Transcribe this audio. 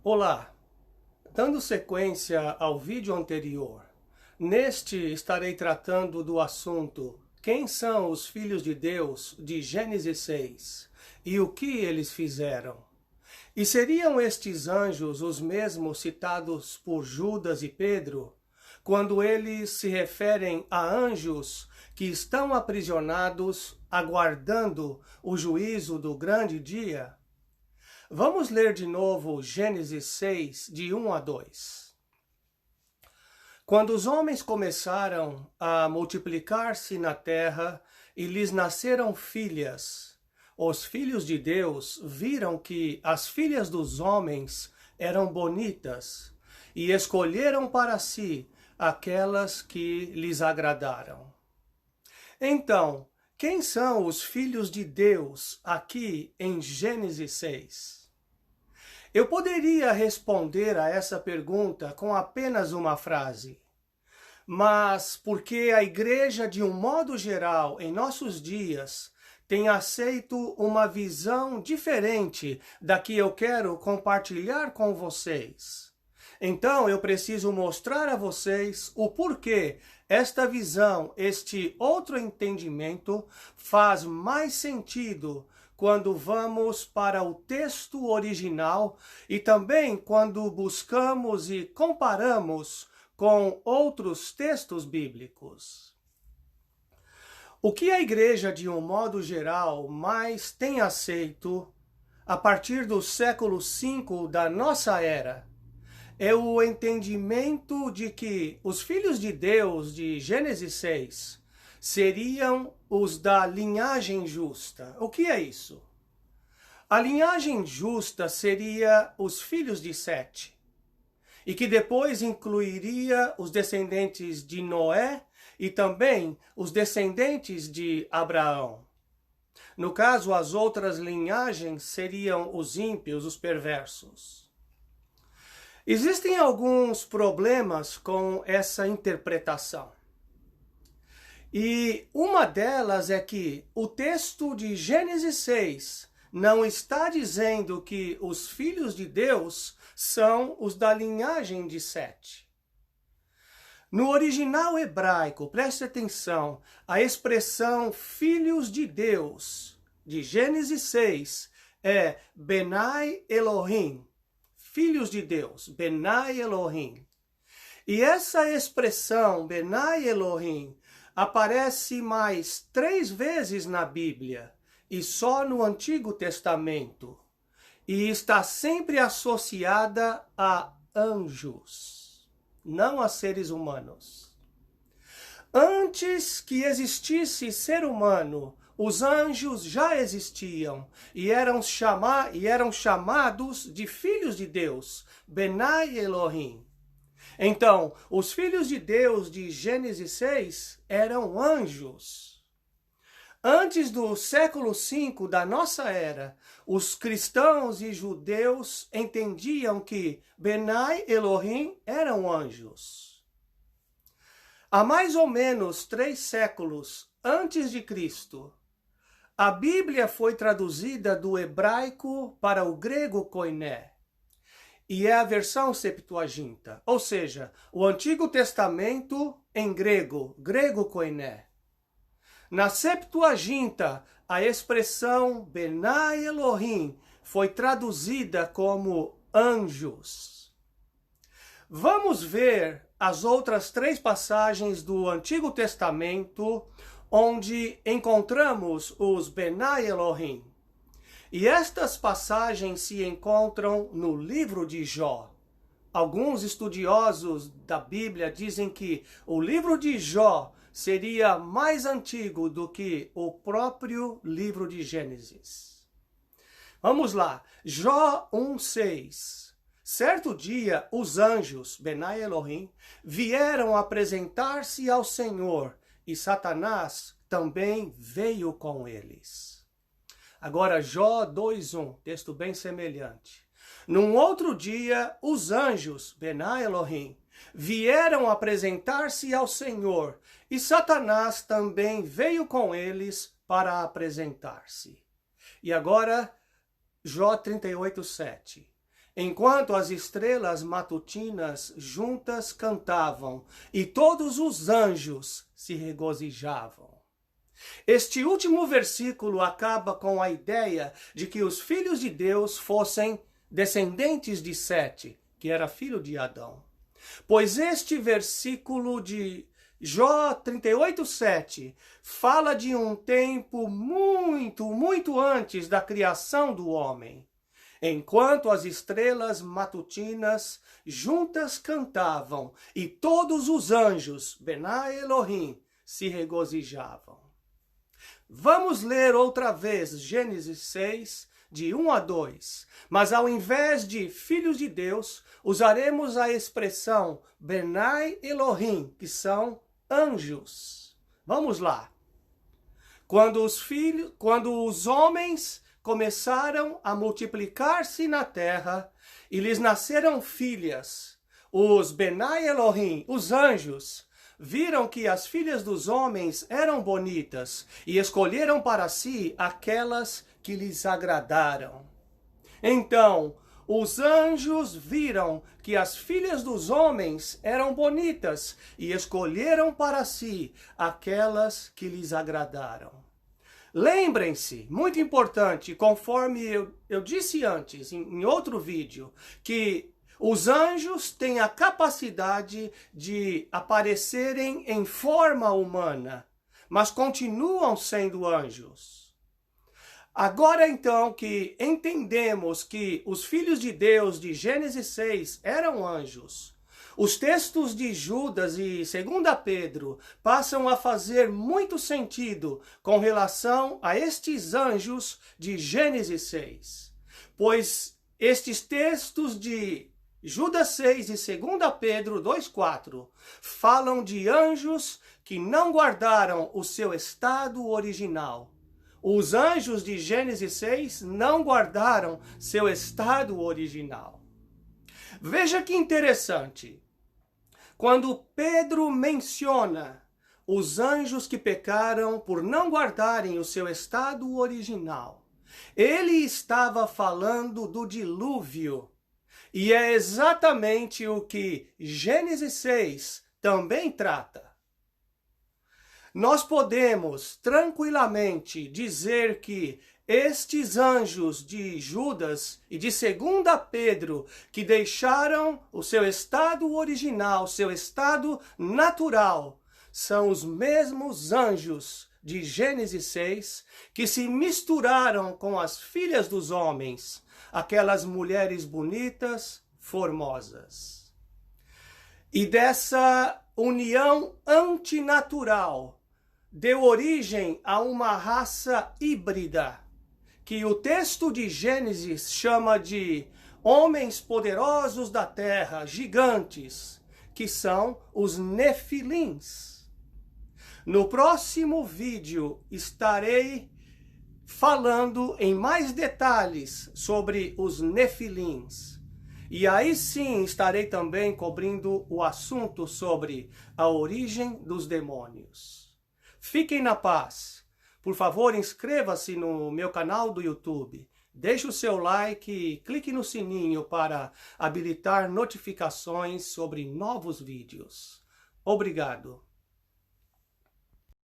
Olá! Dando sequência ao vídeo anterior, neste estarei tratando do assunto Quem são os filhos de Deus de Gênesis 6 e o que eles fizeram. E seriam estes anjos os mesmos citados por Judas e Pedro, quando eles se referem a anjos que estão aprisionados, aguardando o juízo do grande dia? Vamos ler de novo Gênesis 6, de 1 a 2. Quando os homens começaram a multiplicar-se na terra e lhes nasceram filhas, os filhos de Deus viram que as filhas dos homens eram bonitas e escolheram para si aquelas que lhes agradaram. Então, quem são os filhos de Deus aqui em Gênesis 6? Eu poderia responder a essa pergunta com apenas uma frase. Mas porque a igreja, de um modo geral, em nossos dias, tem aceito uma visão diferente da que eu quero compartilhar com vocês. Então eu preciso mostrar a vocês o porquê esta visão, este outro entendimento, faz mais sentido quando vamos para o texto original e também quando buscamos e comparamos com outros textos bíblicos. O que a igreja, de um modo geral, mais tem aceito a partir do século V da nossa era é o entendimento de que os filhos de Deus de Gênesis 6 seriam os da linhagem justa. O que é isso? A linhagem justa seria os filhos de Sete, e que depois incluiria os descendentes de Noé e também os descendentes de Abraão. No caso, as outras linhagens seriam os ímpios, os perversos. Existem alguns problemas com essa interpretação. E uma delas é que o texto de Gênesis 6 não está dizendo que os filhos de Deus são os da linhagem de Sete. No original hebraico, preste atenção, a expressão filhos de Deus, de Gênesis 6, é Benai Elohim, filhos de Deus, Benai Elohim. E essa expressão, Benai Elohim, aparece mais 3 vezes na Bíblia, e só no Antigo Testamento, e está sempre associada a anjos, não a seres humanos. Antes que existisse ser humano, os anjos já existiam e eram chamados de filhos de Deus, Benai Elohim. Então, os filhos de Deus de Gênesis 6 eram anjos. Antes do século V da nossa era, os cristãos e judeus entendiam que Benai Elohim eram anjos. Há mais ou menos 3 séculos antes de Cristo, a Bíblia foi traduzida do hebraico para o grego koiné, e é a versão Septuaginta, ou seja, o Antigo Testamento em grego, grego koiné. Na Septuaginta, a expressão Benai Elohim foi traduzida como anjos. Vamos ver as outras 3 passagens do Antigo Testamento onde encontramos os Benai Elohim. E estas passagens se encontram no livro de Jó. Alguns estudiosos da Bíblia dizem que o livro de Jó seria mais antigo do que o próprio livro de Gênesis. Vamos lá, Jó 1:6. Certo dia, os anjos, Benai Elohim, vieram apresentar-se ao Senhor, e Satanás também veio com eles. Agora, Jó 2:1, texto bem semelhante. Num outro dia, os anjos, Benai Elohim, vieram apresentar-se ao Senhor, e Satanás também veio com eles para apresentar-se. E agora, Jó 38:7. enquanto as estrelas matutinas juntas cantavam e todos os anjos se regozijavam. Este último versículo acaba com a ideia de que os filhos de Deus fossem descendentes de Sete, que era filho de Adão. Pois este versículo de Jó 38:7 fala de um tempo muito antes da criação do homem. Enquanto as estrelas matutinas juntas cantavam e todos os anjos, Benai Elohim, se regozijavam. Vamos ler outra vez Gênesis 6, de 1 a 2. Mas ao invés de filhos de Deus, usaremos a expressão Benai Elohim, que são anjos. Vamos lá. Quando os homens começaram a multiplicar-se na terra e lhes nasceram filhas, os Benai Elohim, os anjos, viram que as filhas dos homens eram bonitas e escolheram para si aquelas que lhes agradaram. Então, os anjos viram que as filhas dos homens eram bonitas e escolheram para si aquelas que lhes agradaram. Lembrem-se, muito importante, conforme eu disse antes, em outro vídeo, que os anjos têm a capacidade de aparecerem em forma humana, mas continuam sendo anjos. Agora então que entendemos que os filhos de Deus de Gênesis 6 eram anjos, os textos de Judas e 2 Pedro passam a fazer muito sentido com relação a estes anjos de Gênesis 6, pois estes textos de Judas 6 e 2 Pedro 2,4 falam de anjos que não guardaram o seu estado original. Os anjos de Gênesis 6 não guardaram seu estado original. Veja que interessante. Quando Pedro menciona os anjos que pecaram por não guardarem o seu estado original, ele estava falando do dilúvio. E é exatamente o que Gênesis 6 também trata. Nós podemos tranquilamente dizer que estes anjos de Judas e de 2 Pedro, que deixaram o seu estado original, seu estado natural, são os mesmos anjos de Gênesis 6 que se misturaram com as filhas dos homens, aquelas mulheres bonitas, formosas. E dessa união antinatural deu origem a uma raça híbrida, que o texto de Gênesis chama de homens poderosos da terra, gigantes, que são os Nefilins. No próximo vídeo estarei falando em mais detalhes sobre os Nefilins. E aí sim estarei também cobrindo o assunto sobre a origem dos demônios. Fiquem na paz. Por favor, inscreva-se no meu canal do YouTube. Deixe o seu like e clique no sininho para habilitar notificações sobre novos vídeos. Obrigado.